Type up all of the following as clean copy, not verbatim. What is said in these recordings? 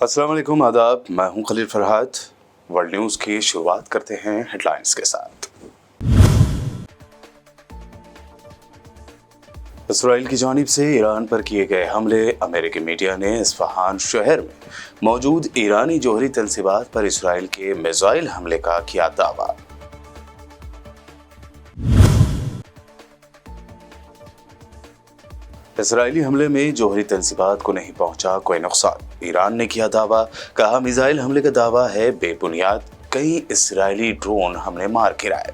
अस्सलाम वालेकुम, आदाब। मैं हूं खलील फरहाद। वर्ल्ड न्यूज़ की शुरुआत करते हैं हेडलाइंस के साथ। इसराइल की जानिब से ईरान पर किए गए हमले। अमेरिकी मीडिया ने इस्फहान शहर में मौजूद ईरानी जोहरी तंसीबात पर इसराइल के मिसाइल हमले का किया दावा। इसराइली हमले में जोहरी तंसीबात को नहीं पहुंचा कोई नुकसान। ईरान ने किया दावा, कहा मिसाइल हमले का दावा है बेबुनियाद, कई इसराइली ड्रोन हमने मार गिराए।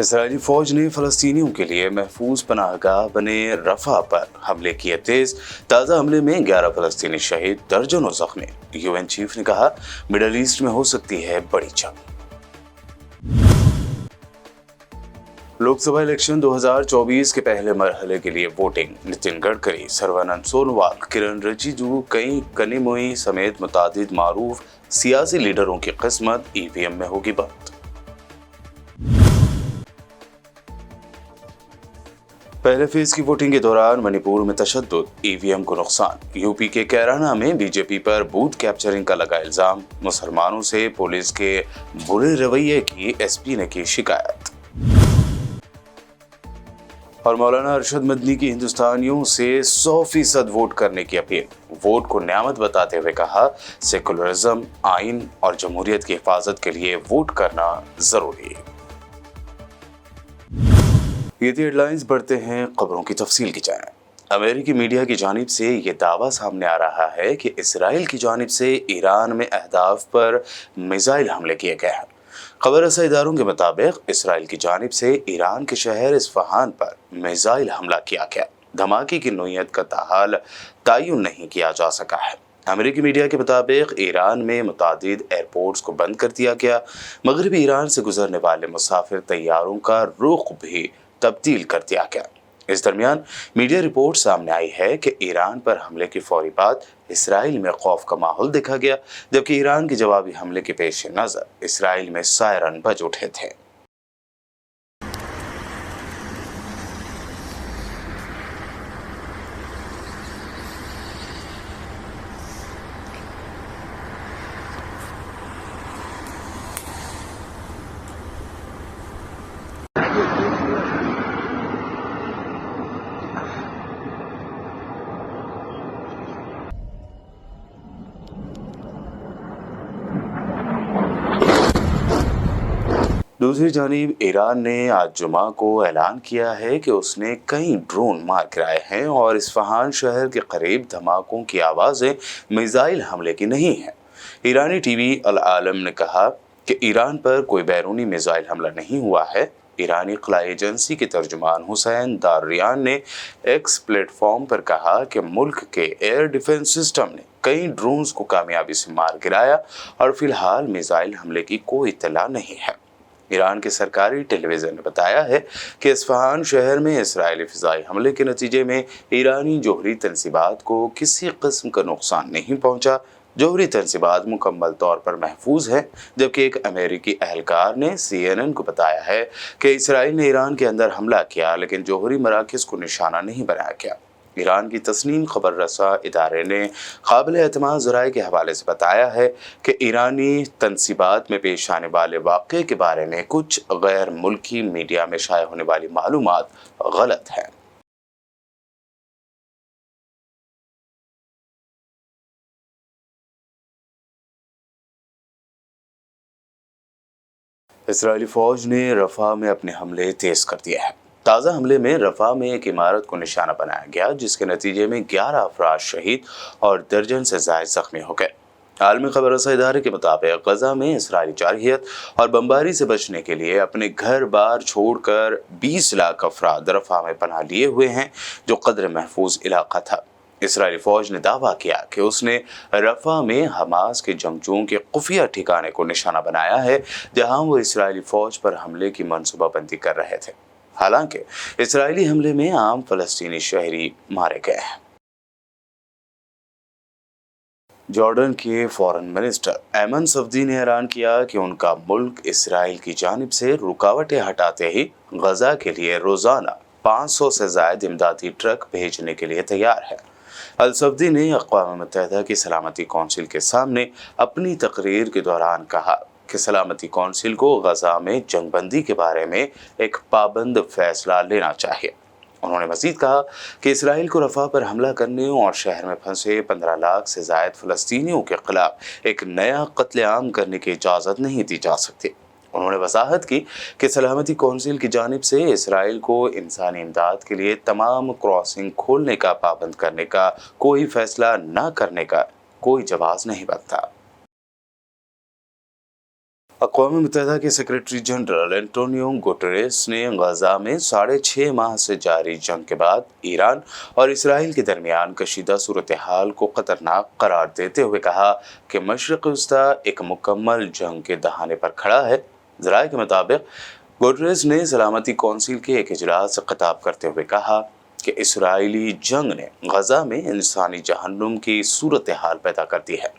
इसराइली फौज ने फलस्तीनियों के लिए महफूज पनाहगाह बने रफा पर हमले किए तेज। ताज़ा हमले में 11 फलस्तीनी शहीद, दर्जनों जख्मी। यूएन चीफ ने कहा मिडल ईस्ट में हो सकती है बड़ी जंग। लोकसभा इलेक्शन 2024 के पहले मरहले के लिए वोटिंग। नितिन गडकरी, सर्बानंद सोनोवाल, किरण रिजिजू, कई कनिमोई समेत मुतादिद मारूफ सियासी लीडरों की किस्मत ईवीएम में होगी बंद। पहले फेज की वोटिंग के दौरान मणिपुर में तशद्दुद, ईवीएम को नुकसान। यूपी के कैराना में बीजेपी पर बूथ कैप्चरिंग का लगा इल्जाम। मुसलमानों से पुलिस के बुरे रवैये की एसपी ने की शिकायत। और मौलाना अरशद मदनी की हिंदुस्तानियों से 100% वोट करने की अपील। वोट को नेमत बताते हुए कहा सेकुलरिज्म, आइन और जमहूरियत की हिफाजत के लिए वोट करना जरूरी है। ये थी हेडलाइंस, बढ़ते हैं खबरों की तफसील की जाए। अमेरिकी मीडिया की जानिब से ये दावा सामने आ रहा है कि इसराइल की जानिब से ईरान में अहदाफ पर मिसाइल हमले किए गए हैं। खबर रसा इदारों के मुताबिक इसराइल की जानिब से ईरान के शहर इस्फहान पर मिसाइल हमला किया गया। धमाके की नोयत का ताहाल तयन नहीं किया जा सका है। अमेरिकी मीडिया के मुताबिक ईरान में मुतादिद एयरपोर्ट्स को बंद कर दिया गया। मगरबी ईरान से गुजरने वाले मुसाफिर तैयारों का रुख भी तब्दील कर दिया गया। इस दरमियान मीडिया रिपोर्ट सामने आई है कि ईरान पर हमले की फौरी बाद इसराइल में खौफ का माहौल देखा गया, जबकि ईरान के जवाबी हमले के पेश नज़र इसराइल में सायरन बज उठे थे। दूसरी जानिब ईरान ने आज जुमा को ऐलान किया है कि उसने कई ड्रोन मार गिराए हैं और इस्फहान शहर के करीब धमाकों की आवाज़ें मिसाइल हमले की नहीं हैं। ईरानी टीवी अल आलम ने कहा कि ईरान पर कोई बैरूनी मिसाइल हमला नहीं हुआ है। ईरानी खलाई एजेंसी के तर्जुमान हुसैन दारियान ने एक्स प्लेटफॉर्म पर कहा कि मुल्क के एयर डिफेंस सिस्टम ने कई ड्रोन्स को कामयाबी से मार गिराया और फिलहाल मिसाइल हमले की कोई इत्तला नहीं है। ईरान के सरकारी टेलीविजन ने बताया है कि इस्फहान शहर में इसराइली फिजाई हमले के नतीजे में ईरानी जोहरी तंसीबात को किसी किस्म का नुकसान नहीं पहुंचा। जोहरी तंसीबात मुकम्मल तौर पर महफूज है, जबकि एक अमेरिकी अहलकार ने CNN को बताया है कि इसराइल ने ईरान के अंदर हमला किया, लेकिन जोहरी मराकज़ को निशाना नहीं बनाया गया। ईरान की तस्नीम खबर रसा इदारे ने काबिल एतमाद ज़राए के हवाले से बताया है कि ईरानी तंसीबात में पेश आने वाले वाक़े के बारे में कुछ गैर मुल्की मीडिया में शाया होने वाली मालूमात गलत हैं। इसराइली फ़ौज ने रफ़ा में अपने हमले तेज़ कर दिए हैं। ताज़ा हमले में रफ़ा में एक इमारत को निशाना बनाया गया, जिसके नतीजे में 11 अफराद शहीद और दर्जन से ज़ायद ज़ख्मी हो गए। आलमी खबर रसा इदारे के मुताबिक गजा में इसराइली जारहियत और बमबारी से बचने के लिए अपने घर बार छोड़कर 20 लाख अफराद रफ़ा में पनाह लिए हुए हैं, जो कदर महफूज इलाका था। इसराइली फौज ने दावा किया कि उसने रफ़ा में हमास के जंगजुओं के खुफिया ठिकाने को निशाना बनाया है, जहां वो इसराइली फौज पर हमले की मनसूबाबंदी कर रहे थे। हालांकि इजरायली हमले में आम फलस्तीनी शहरी मारे गए हैं। जॉर्डन के फॉरेन मिनिस्टर ऐमन सफदी ने ऐलान किया कि उनका मुल्क इसराइल की जानिब से रुकावटें हटाते ही गजा के लिए रोजाना 500 से ज्यादा इमदादी ट्रक भेजने के लिए तैयार है। अल सफदी ने अक़वाम मुत्तहिदा की सलामती कौंसिल के सामने अपनी तकरीर के दौरान कहा कि सलामती कौंसिल को गजा में जंगबंदी के बारे में एक पाबंद फैसला लेना चाहिए। उन्होंने मजीद कहा कि इसराइल को रफा पर हमला करने और शहर में फंसे 15 लाख से जायद फलस्तीनियों के खिलाफ एक नया कत्लेआम करने की इजाज़त नहीं दी जा सकती। उन्होंने वजाहत की कि सलामती कौंसिल की जानिब से इसराइल को इंसानी इमदाद के लिए तमाम क्रॉसिंग खोलने का पाबंद करने का कोई फैसला न करने का कोई जवाब नहीं बनता। अक़वाम मुत्तहिदा के सेक्रेटरी जनरल एंटोनियो गुटेरेस ने गजा में 6.5 माह से जारी जंग के बाद ईरान और इसराइल के दरमियान कशीदा सूरत हाल को खतरनाक करार देते हुए कहा कि मशरिक़ वस्ता एक मुकम्मल जंग के दहाने पर खड़ा है। ज़राए के मुताबिक गुटेरेस ने सलामती कौंसिल के एक इजलास से खिताब करते हुए कहा कि इसराइली जंग ने गजा में इंसानी जहन्नुम की सूरत हाल पैदा कर दी है।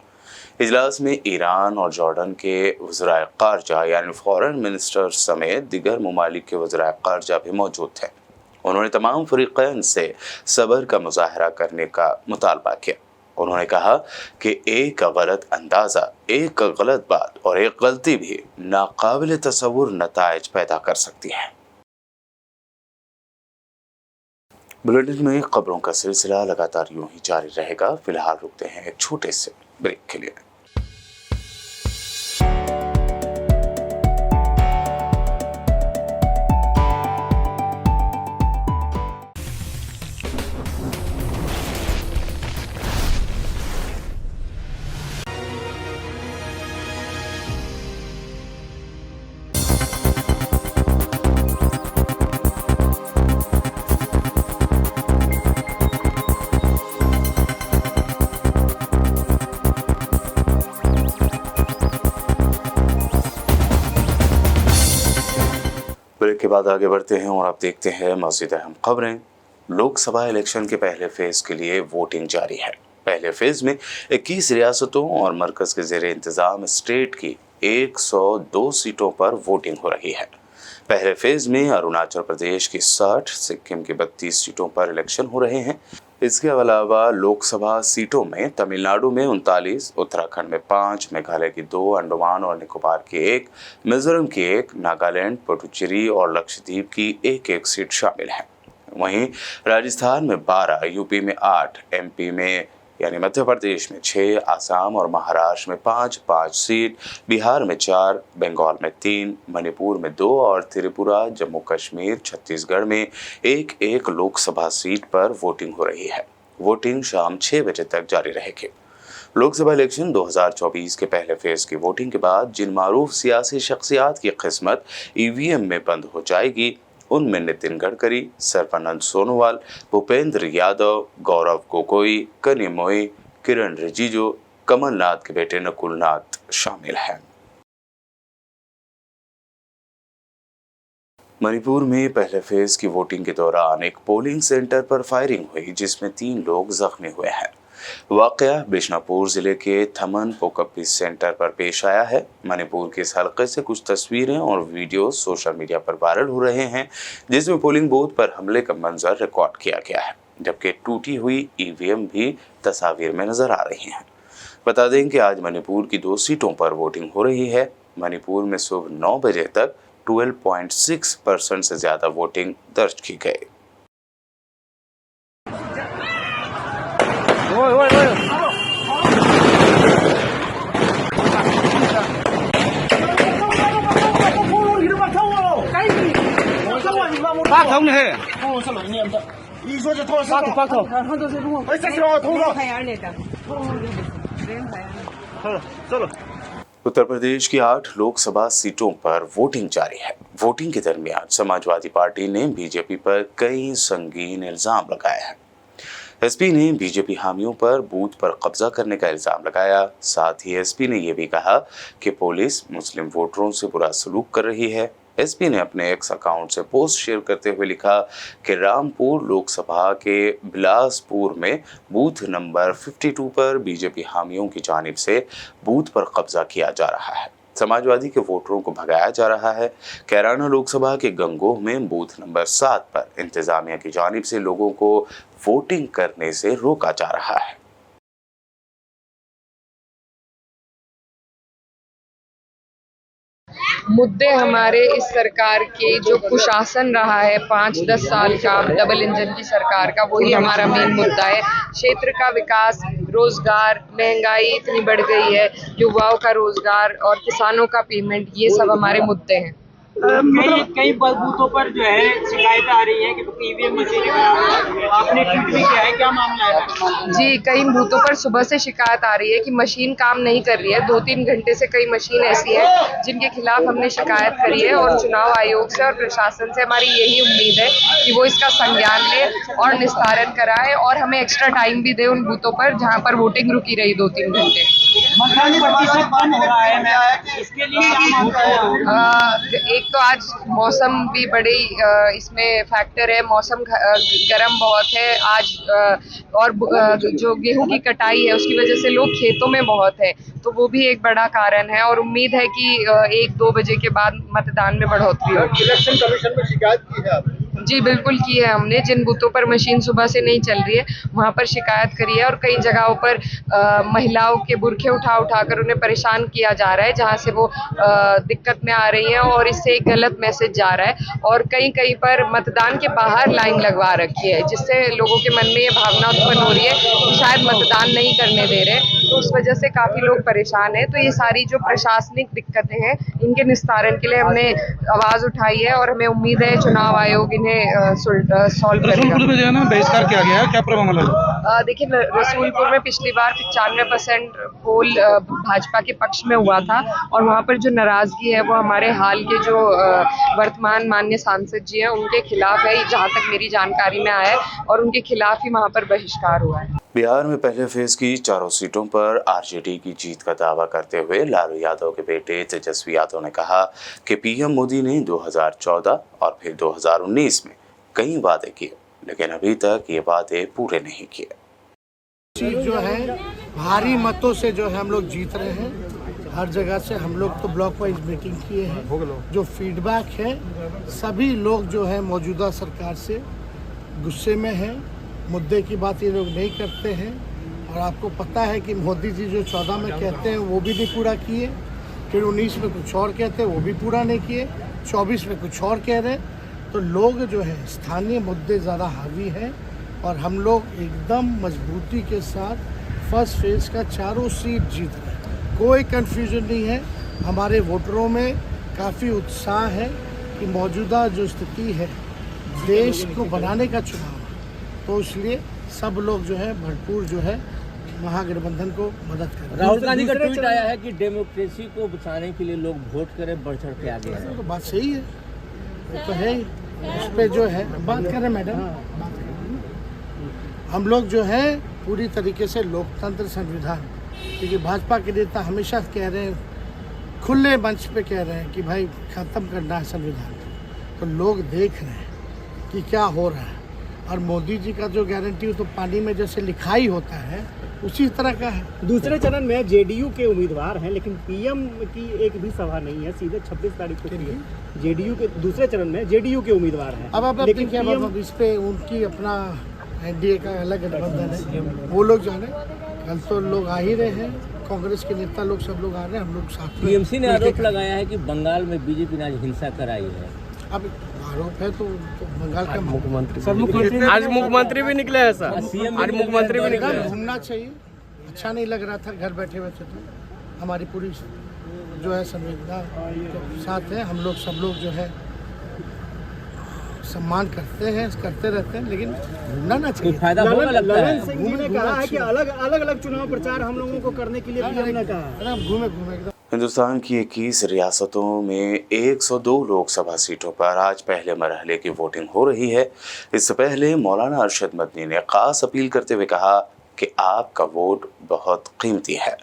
इजलास में ईरान और जॉर्डन के वज़राए ख़ारजा यानी फॉरेन मिनिस्टर समेत दीगर ममालिक के वज़राए ख़ारजा भी मौजूद थे। उन्होंने तमाम फ़रीक़ैन से सब्र का मुज़ाहरा करने का मुतालबा किया। उन्होंने कहा कि एक गलत अंदाज़ा, एक गलत बात और एक गलती भी नाकाबिल तसव्वुर नताइज पैदा कर सकती है। बुलेटिन में खबरों का सिलसिला लगातार यूं ही जारी रहेगा। फिलहाल रुकते हैं एक छोटे से ब्रेक के लिए। ब्रेक के बाद आगे बढ़ते हैं और आप देखते हैं मज़ीद अहम खबरें। लोकसभा इलेक्शन के पहले फेज के लिए वोटिंग जारी है। पहले फेज में 21 रियासतों और मरकज के ज़ेरे इंतज़ाम स्टेट की 102 सीटों पर वोटिंग हो रही है। पहले फेज में अरुणाचल प्रदेश की 60, सिक्किम की 32 सीटों पर इलेक्शन हो रहे हैं। इसके अलावा लोकसभा सीटों में तमिलनाडु में 39, उत्तराखंड में 5, मेघालय की 2, अंडमान और निकोबार की 1, मिजोरम की 1, नागालैंड, पुडुचेरी और लक्षद्वीप की 1-1 सीट शामिल है। वहीं राजस्थान में 12, यूपी में 8, एमपी में यानी मध्य प्रदेश में 6, आसाम और महाराष्ट्र में 5-5 सीट, बिहार में 4, बंगाल में 3, मणिपुर में 2 और त्रिपुरा, जम्मू कश्मीर, छत्तीसगढ़ में 1-1 लोकसभा सीट पर वोटिंग हो रही है। वोटिंग शाम 6 बजे तक जारी रहेगी। लोकसभा इलेक्शन 2024 के पहले फेज की वोटिंग के बाद जिन मारूफ सियासी शख्सियात की किस्मत ईवीएम में बंद हो जाएगी उनमें नितिन गडकरी, सर्बानंद सोनोवाल, भूपेंद्र यादव, गौरव गोगोई, कनिमोई मोई, किरण रिजिजू, कमलनाथ के बेटे नकुलनाथ शामिल हैं। मणिपुर में पहले फेज की वोटिंग के दौरान एक पोलिंग सेंटर पर फायरिंग हुई जिसमें 3 लोग जख्मी हुए हैं। वाकया बिजनौर जिले के थमन पोकप्पी सेंटर पर पेश आया है। मणिपुर के इस हलके से कुछ तस्वीरें और वीडियो सोशल मीडिया पर वायरल हो रहे हैं जिसमें पोलिंग बूथ पर हमले का मंजर रिकॉर्ड किया गया है, जबकि टूटी हुई ईवीएम भी तस्वीर में नजर आ रही हैं। बता दें कि आज मणिपुर की 2 सीटों पर वोटिंग हो रही है। मणिपुर में सुबह 9 बजे तक 12.6% से ज्यादा वोटिंग दर्ज की गई। उत्तर प्रदेश की 8 लोकसभा सीटों पर वोटिंग जारी है। वोटिंग के दरमियान समाजवादी पार्टी ने बीजेपी पर कई संगीन इल्जाम लगाए हैं। एसपी ने बीजेपी हामियों पर बूथ पर कब्जा करने का इल्जाम लगाया। साथ ही एसपी ने यह भी कहा कि पुलिस मुस्लिम वोटरों से बुरा सलूक कर रही है। एसपी ने अपने एक्स अकाउंट से पोस्ट शेयर करते हुए लिखा कि रामपुर लोकसभा के बिलासपुर में बूथ नंबर 52 पर बीजेपी हामियों की जानिब से बूथ पर कब्जा किया जा रहा है। समाजवादी के वोटरों को भगाया जा रहा है। कैराना लोकसभा के गंगोह में बूथ नंबर 7 पर इंतजामिया की जानिब से लोगों को वोटिंग करने से रोका जा रहा है। मुद्दे हमारे इस सरकार के जो कुशासन रहा है 5-10 साल का डबल इंजन की सरकार का, वही हमारा मेन मुद्दा है। क्षेत्र का विकास, रोजगार, महंगाई इतनी बढ़ गई है, युवाओं का रोजगार और किसानों का पेमेंट, ये सब हमारे मुद्दे हैं। कई बूथों पर जो है शिकायत आ रही है कि ईवीएम मशीन आपने ट्वीट भी किया है, क्या मामला है? जी, कई बूथों पर सुबह से शिकायत आ रही है कि मशीन काम नहीं कर रही है। 2-3 घंटे से कई मशीन ऐसी है जिनके खिलाफ हमने शिकायत करी है और चुनाव आयोग से और प्रशासन से हमारी यही उम्मीद है कि वो इसका संज्ञान ले और निस्तारण कराए और हमें एक्स्ट्रा टाइम भी दे उन बूथों पर जहाँ पर वोटिंग रुकी रही 2-3 घंटे। मतदान प्रतिशत कम हो रहा है, इसके लिए एक तो आज मौसम भी बड़ी इसमें फैक्टर है। मौसम गर्म बहुत है आज और जो गेहूं की कटाई है उसकी वजह से लोग खेतों में बहुत है, तो वो भी एक बड़ा कारण है और उम्मीद है कि 1-2 बजे के बाद मतदान में बढ़ोतरी होगी। इलेक्शन कमीशन में शिकायत की है आपने? जी बिल्कुल की है हमने। जिन बूथों पर मशीन सुबह से नहीं चल रही है वहाँ पर शिकायत करी है और कई जगहों पर महिलाओं के बुरखे उठा कर उन्हें परेशान किया जा रहा है, जहाँ से वो दिक्कत में आ रही हैं और इससे एक गलत मैसेज जा रहा है। और कहीं पर मतदान के बाहर लाइन लगवा रखी है, जिससे लोगों के मन में ये भावना उत्पन्न हो रही है कि शायद मतदान नहीं करने दे रहे, तो उस वजह से काफ़ी लोग परेशान हैं। तो ये सारी जो प्रशासनिक दिक्कतें हैं इनके निस्तारण के लिए हमने आवाज़ उठाई है और हमें उम्मीद है चुनाव आयोग इन्हें सॉल्व करेगा। रसूलपुर में जो है ना बहिष्कार किया गया है, क्या पूरा मामला? देखिए, रसूलपुर में पिछली बार 95% पोल भाजपा के पक्ष में हुआ था और वहाँ पर जो नाराजगी है वो हमारे हाल के जो वर्तमान माननीय सांसद जी हैं उनके खिलाफ है, जहाँ तक मेरी जानकारी में आया है, और उनके खिलाफ ही वहाँ पर बहिष्कार हुआ है। बिहार में पहले फेज की 4 सीटों पर आरजेडी की जीत का दावा करते हुए लालू यादव के बेटे तेजस्वी यादव ने कहा कि पीएम मोदी ने 2014 और फिर 2019 में कई वादे किए, लेकिन अभी तक ये वादे पूरे नहीं किए। सीट जो है भारी मतों से जो है हम लोग जीत रहे हैं। हर जगह से हम लोग तो ब्लॉक वाइज मीटिंग किए हैं। जो फीडबैक है, सभी लोग जो है मौजूदा सरकार से गुस्से में हैं। मुद्दे की बात ये लोग नहीं करते हैं और आपको पता है कि मोदी जी जो 14 में कहते हैं वो भी नहीं पूरा किए, फिर 19 में कुछ और कहते हैं वो भी पूरा नहीं किए, 24 में कुछ और कह रहे हैं। तो लोग जो है स्थानीय मुद्दे ज़्यादा हावी हैं और हम लोग एकदम मजबूती के साथ फर्स्ट फेज का 4 सीट जीत रहे हैं। कोई कन्फ्यूजन नहीं है। हमारे वोटरों में काफ़ी उत्साह है कि मौजूदा जो स्थिति है देश को बनाने का चुनाव है, तो इसलिए सब लोग जो है भरपूर जो है महागठबंधन को मदद करें। राहुल गांधी का ट्वीट आया है कि डेमोक्रेसी को बचाने के लिए लोग वोट करें, बढ़ चढ़ के आगे हैं। तो बात सही है, वो तो है ही। उस पर जो है बात करें मैडम, हम लोग जो है पूरी तरीके से लोकतंत्र संविधान, क्योंकि भाजपा के नेता हमेशा कह रहे हैं, खुले मंच पे कह रहे हैं कि भाई ख़त्म करना है संविधान, तो लोग देख रहे हैं कि क्या हो रहा है। और मोदी जी का जो गारंटी तो पानी में जैसे लिखाई होता है उसी तरह का है। दूसरे चरण में जेडीयू के उम्मीदवार हैं, लेकिन पीएम की एक भी सभा नहीं है। सीधे 26 तारीख को जेडीयू के दूसरे चरण में जेडीयू के उम्मीदवार हैं। अब लेकिन क्या अब इस पे उनकी अपना एनडीए का अलग गठबंधन है, वो लोग जाने। कल तो लोग आ ही रहे हैं, कांग्रेस के नेता लोग सब लोग आ रहे हैं, हम लोग साथ में। टीएमसी ने आरोप लगाया है कि बंगाल में बीजेपी ने आज हिंसा कराई है। अब आरोप है तो बंगाल का मुख्यमंत्री आज मुख्यमंत्री भी निकले हैं सर, आज मुख्यमंत्री भी निकले। घूमना चाहिए, अच्छा नहीं लग रहा था घर बैठे बैठे। तो हमारी पूरी जो है संवेदना के साथ है, हम लोग सब लोग जो है सम्मान करते हैं, करते रहते हैं, लेकिन घूमना ना चाहिए। फायदा होगा लगता है। सिंह जी ने कहा है कि अलग अलग चुनाव प्रचार हम लोगों को करने के लिए पीएम ने कहा। घूमे एकदम। हिंदुस्तान की 21 रियासतों में 102 लोकसभा सीटों पर आज पहले मरहले की वोटिंग हो रही है। इससे पहले मौलाना अरशद मदनी ने खास अपील करते हुए कहा कि आपका वोट बहुत कीमती है।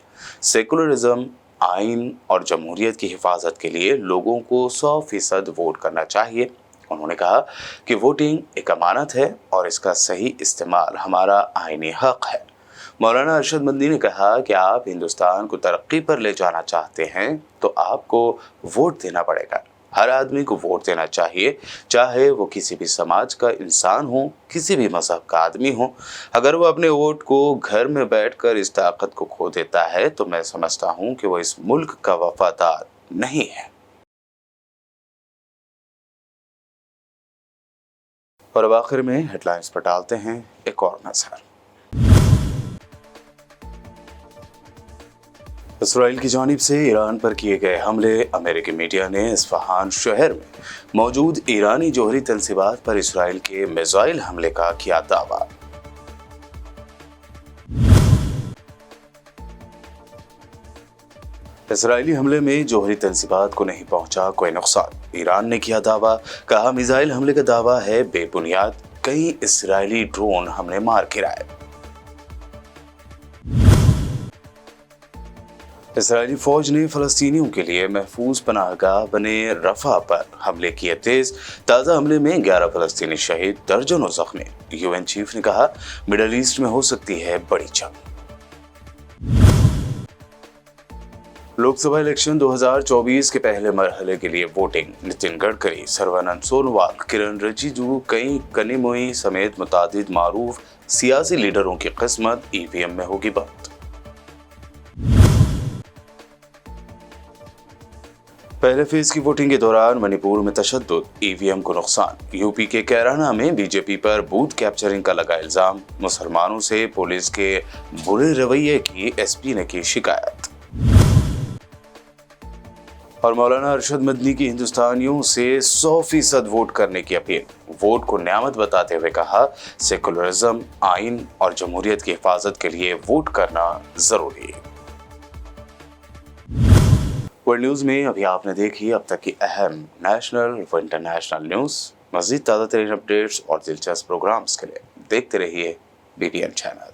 सेकुलरिज्म आइन और जमहूरियत की हिफाजत के लिए लोगों को 100% वोट करना चाहिए। उन्होंने कहा कि वोटिंग एक अमानत है और इसका सही इस्तेमाल हमारा आईनी हक है। मौलाना अरशद मदनी ने कहा कि आप हिंदुस्तान को तरक्की पर ले जाना चाहते हैं तो आपको वोट देना पड़ेगा। हर आदमी को वोट देना चाहिए, चाहे वो किसी भी समाज का इंसान हो, किसी भी मजहब का आदमी हो। अगर वो अपने वोट को घर में बैठकर इस ताकत को खो देता है तो मैं समझता हूँ कि वो इस मुल्क का वफादार नहीं है। और अब आखिर में हेडलाइंस पर डालते हैं एक और नजर। इसराइल की जानिब से ईरान पर किए गए हमले। अमेरिकी मीडिया ने इस्फहान शहर में मौजूद ईरानी जोहरी तंसीबात पर इसराइल के मिसाइल हमले का किया दावा। इसराइली हमले में जोहरी तंसीबात को नहीं पहुंचा कोई नुकसान। ईरान ने किया दावा, कहा मिसाइल हमले का दावा है बेबुनियाद, कई इसराइली ड्रोन हमने मार गिराए। इसराइली फौज ने फलस्तीनियों के लिए महफूज पनाहगाह बने रफा पर हमले किए तेज। ताज़ा हमले में 11 फलस्तीनी शहीद, दर्जनों जख्मी। यूएन चीफ ने कहा मिडल ईस्ट में हो सकती है बड़ी जंग। लोकसभा इलेक्शन 2024 के पहले मरहले के लिए वोटिंग। नितिन गडकरी, सर्बानंद सोनोवाल, किरण रिजिजू, कई कनिमोई समेत मुतादिद मारूफ सियासी लीडरों की किस्मत ईवीएम में होगी बंद। पहले फेज की वोटिंग के दौरान मणिपुर में तशद्दुद, ईवीएम को नुकसान। यूपी के कैराना में बीजेपी पर बूथ कैप्चरिंग का लगा इल्जाम। मुसलमानों से पुलिस के बुरे रवैये की एसपी ने की शिकायत। और मौलाना अरशद मदनी की हिंदुस्तानियों से 100% वोट करने की अपील। वोट को न्यामत बताते हुए कहा सेकुलरिज्म, आइन और जमहूरियत की हिफाजत के लिए वोट करना जरूरी है। वर्ल्ड न्यूज में अभी आपने देखी अब तक की अहम नेशनल व इंटरनेशनल न्यूज। मज़ीद ताज़ा तरीन अपडेट्स और दिलचस्प प्रोग्राम्स के लिए देखते रहिए BBN चैनल।